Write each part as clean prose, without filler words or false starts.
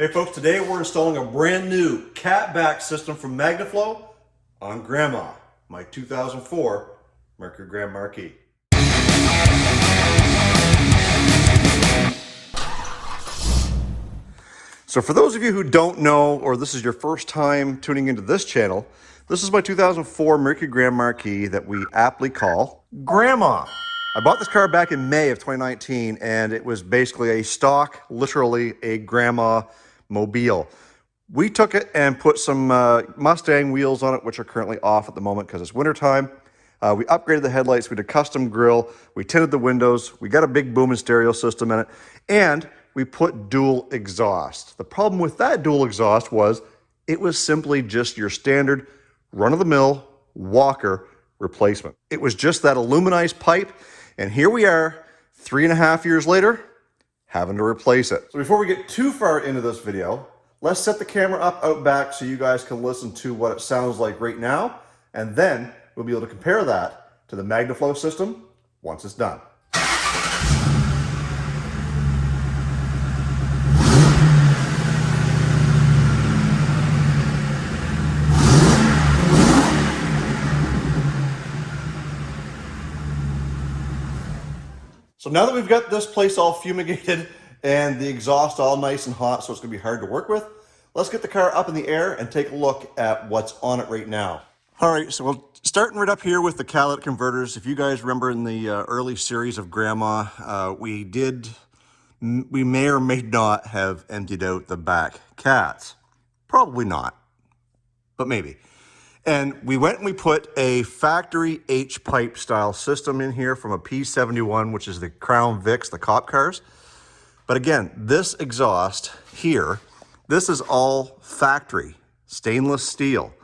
Hey folks, today we're installing a brand new catback system from Magnaflow on Grandma, my 2004 Mercury Grand Marquis. So for those of you who don't know, or this is your first time tuning into this channel, this is my 2004 Mercury Grand Marquis that we aptly call Grandma. I bought this car back in May of 2019, and it was basically a stock, literally a Grandma mobile. We took it and put some Mustang wheels on it, which are currently off at the moment because it's wintertime. We upgraded the headlights, we did a custom grille, we tinted the windows, we got a big boom and stereo system in it, and we put dual exhaust. The problem with that dual exhaust was it was simply just your standard run-of-the-mill Walker replacement. It was just that aluminized pipe, and here we are 3.5 years later having to replace it. So before we get too far into this video, let's set the camera up out back so you guys can listen to what it sounds like right now, and then we'll be able to compare that to the Magnaflow system once it's done. So now that we've got this place all fumigated and the exhaust all nice and hot, so it's gonna be hard to work with, let's get the car up in the air and take a look at what's on it right now. All right, so we're starting right up here with the catalytic converters. If you guys remember in the early series of Grandma, we may or may not have emptied out the back cats. Probably not, but maybe. And we went and we put a factory H-pipe style system in here from a P71, which is the Crown Vics, the cop cars. But again, this exhaust here, this is all factory stainless steel.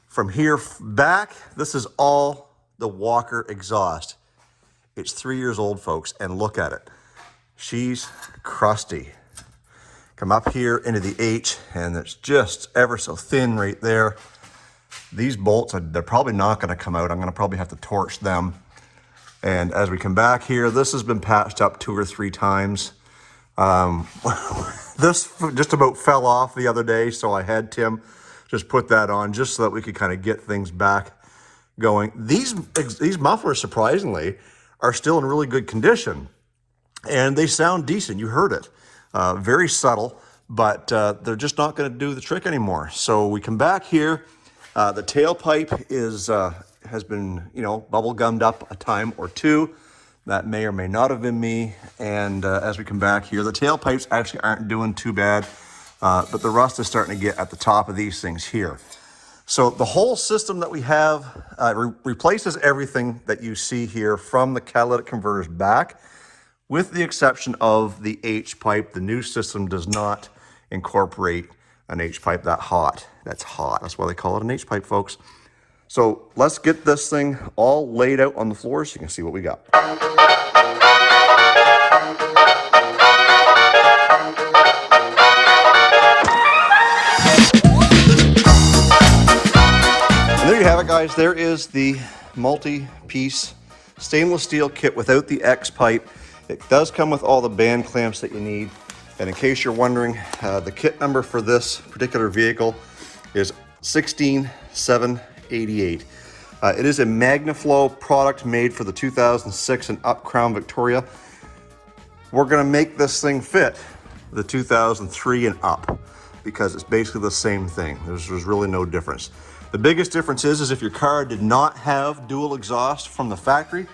From here back, this is all the Walker exhaust. It's 3 years old, folks, and look at it. She's crusty. Come up here into the H, and it's just ever so thin right there. These bolts, they're probably not going to come out. I'm going to probably have to torch them. And as we come back here, this has been patched up 2 or 3 times. This just about fell off the other day, so I had Tim just put that on just so that we could kind of get things back going. These mufflers, surprisingly, are still in really good condition. And they sound decent. You heard it. Very subtle, but they're just not going to do the trick anymore. So we come back here. The tailpipe has been, bubble gummed up a time or two. That may or may not have been me. And as we come back here, the tailpipes actually aren't doing too bad, but the rust is starting to get at the top of these things here. So the whole system that we have replaces everything that you see here from the catalytic converters back, with the exception of the H-pipe. The new system does not incorporate an H-pipe that's hot. That's why they call it an H-pipe, folks. So let's get this thing all laid out on the floor so you can see what we got. And there you have it, guys. There is the multi-piece stainless steel kit without the X-pipe. It does come with all the band clamps that you need. And in case you're wondering, the kit number for this particular vehicle is 16788. It is a Magnaflow product made for the 2006 and up Crown Victoria. We're gonna make this thing fit the 2003 and up because it's basically the same thing. There's really no difference. The biggest difference is if your car did not have dual exhaust from the factory,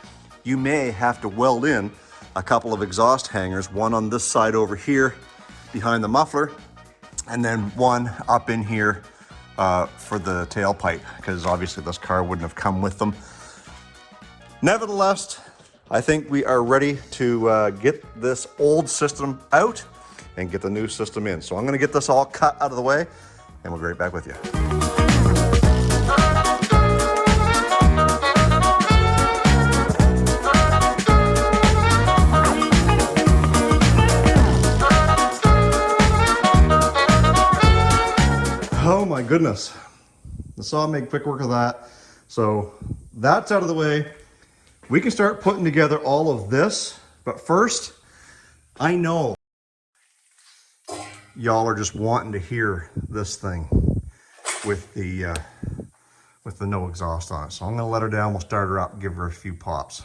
you may have to weld in a couple of exhaust hangers, one on this side over here behind the muffler, and then one up in here for the tailpipe, because obviously this car wouldn't have come with them. Nevertheless, I think we are ready to get this old system out and get the new system in. So I'm going to get this all cut out of the way, and we'll be right back with you. Oh my goodness. The saw made quick work of that. So that's out of the way. We can start putting together all of this, but first, I know y'all are just wanting to hear this thing with the no exhaust on it. So I'm gonna let her down, we'll start her up, give her a few pops.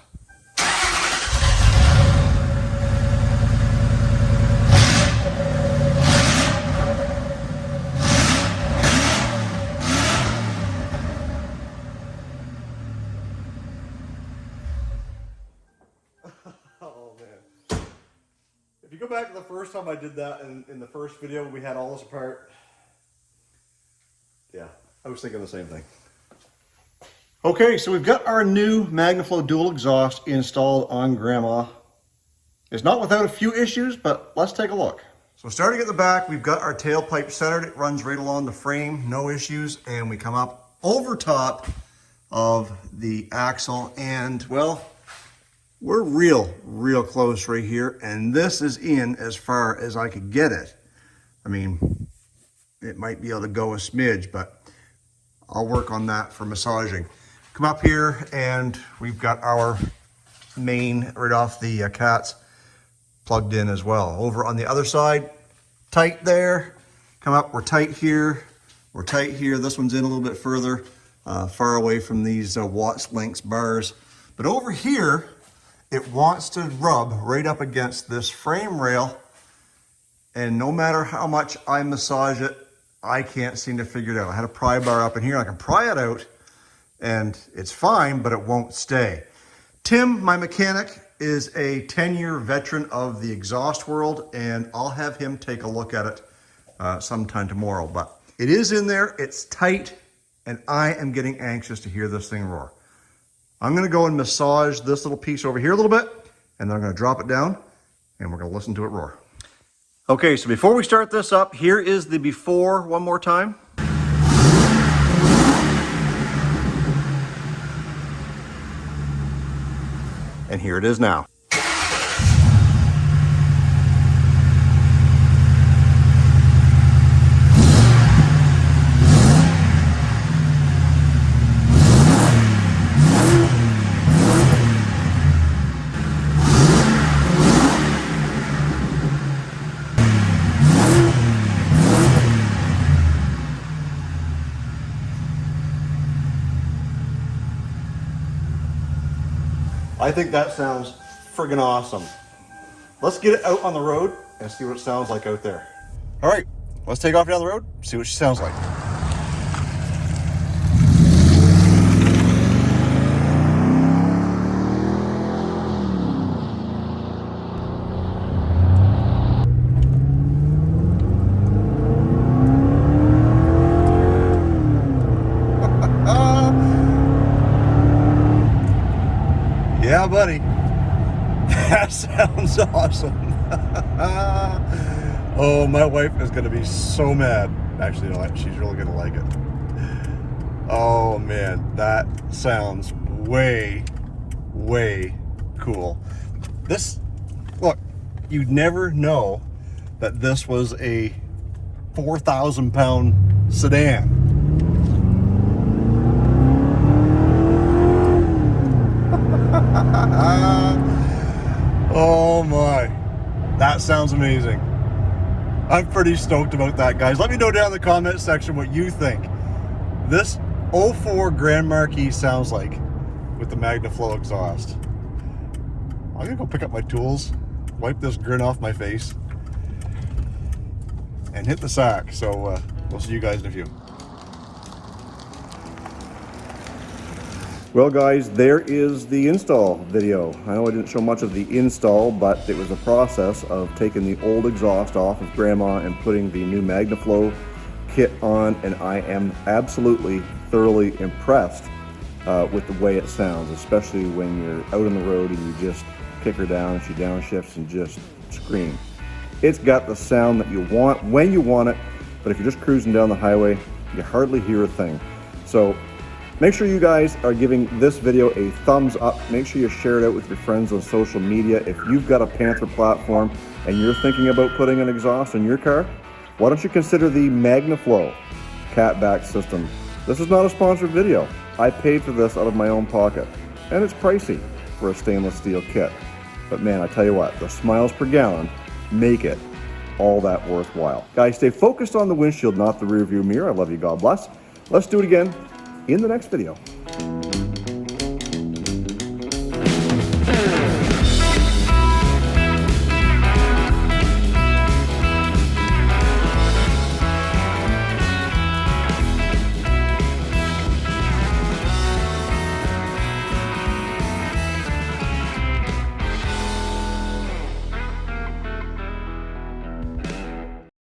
Oh man. If you go back to the first time I did that in the first video, we had all this apart. Yeah, I was thinking the same thing. Okay, so we've got our new Magnaflow dual exhaust installed on Grandma. It's not without a few issues, but let's take a look. So starting at the back, we've got our tailpipe centered. It runs right along the frame, no issues. And we come up over top of the axle and, well, we're real close right here. And this is in as far as I could get it. I mean, it might be able to go a smidge, but I'll work on that for massaging. Come up here and we've got our main right off the cats plugged in as well. Over on the other side, tight there. Come up, we're tight here. We're tight here. This one's in a little bit further, far away from these Watts lengths bars. But over here, it wants to rub right up against this frame rail. And no matter how much I massage it, I can't seem to figure it out. I had a pry bar up in here. I can pry it out and it's fine, but it won't stay. Tim, my mechanic, is a 10-year veteran of the exhaust world, and I'll have him take a look at it sometime tomorrow. But it is in there, it's tight, and I am getting anxious to hear this thing roar. I'm gonna go and massage this little piece over here a little bit, and then I'm gonna drop it down, and we're gonna listen to it roar. Okay, so before we start this up, here is the before one more time. And here it is now. I think that sounds friggin' awesome. Let's get it out on the road and see what it sounds like out there. All right, let's take off down the road, see what she sounds like. Yeah, buddy. That sounds awesome. Oh, my wife is going to be so mad. Actually, no, she's really going to like it. Oh, man, that sounds way cool. This, look, you'd never know that this was a 4,000-pound sedan. Oh my, that sounds amazing. I'm pretty stoked about that, guys. Let me know down in the comment section what you think this 04 Grand Marquis sounds like with the Magnaflow exhaust. I'm gonna go pick up my tools, wipe this grin off my face, and hit the sack. So we'll see you guys in a few. Well guys, there is the install video. I know I didn't show much of the install, but it was a process of taking the old exhaust off of Grandma and putting the new Magnaflow kit on, and I am absolutely thoroughly impressed with the way it sounds, especially when you're out on the road and you just kick her down and she downshifts and just scream. It's got the sound that you want when you want it, but if you're just cruising down the highway, you hardly hear a thing. So make sure you guys are giving this video a thumbs up. Make sure you share it out with your friends on social media. If you've got a Panther platform and you're thinking about putting an exhaust in your car, why don't you consider the Magnaflow catback system? This is not a sponsored video. I paid for this out of my own pocket, and it's pricey for a stainless steel kit. But man, I tell you what, the smiles per gallon make it all that worthwhile. Guys, stay focused on the windshield, not the rear view mirror. I love you. God bless. Let's do it again in the next video.